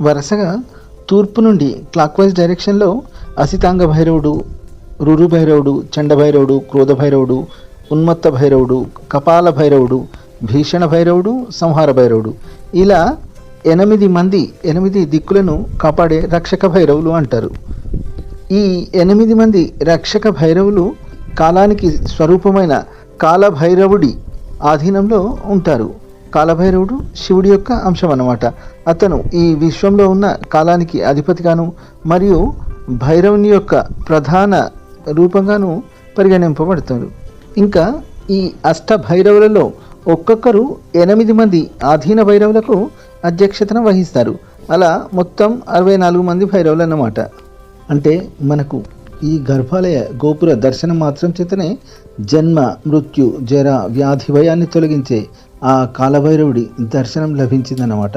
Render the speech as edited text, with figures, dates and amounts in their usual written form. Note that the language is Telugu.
వరుసగా తూర్పు నుండి క్లాక్వైజ్ డైరెక్షన్లో అసితాంగ భైరవుడు, రురు భైరవుడు, చండ భైరవుడు, క్రోధ భైరవుడు, ఉన్మత్త భైరవుడు, కపాల భైరవుడు, భీషణ భైరవుడు, సంహార భైరవుడు, ఇలా 8 మంది 8 దిక్కులను కాపాడే రక్షక భైరవులు అంటారు. ఈ 8 మంది రక్షక భైరవులు కాలానికి స్వరూపమైన కాలభైరవుడి ఆధీనంలో ఉంటారు. కాలభైరవుడు శివుడి యొక్క అంశం అన్నమాట. అతను ఈ విశ్వంలో ఉన్న కాలానికి అధిపతిగాను మరియు భైరవుని యొక్క ప్రధాన రూపంగాను పరిగణింపబడతాడు. ఇంకా ఈ అష్ట భైరవులలో ఒక్కొక్కరు 8 మంది ఆధీన భైరవులకు అధ్యక్షతన వహిస్తారు. అలా మొత్తం 64 మంది భైరవులు అన్నమాట. అంటే మనకు ఈ గర్భాలయ గోపుర దర్శనం మాత్రం చేతనే జన్మ, మృత్యు, జర, వ్యాధి భయాన్ని తొలగించే ఆ కాలభైరవుడి దర్శనం లభించిందన్నమాట.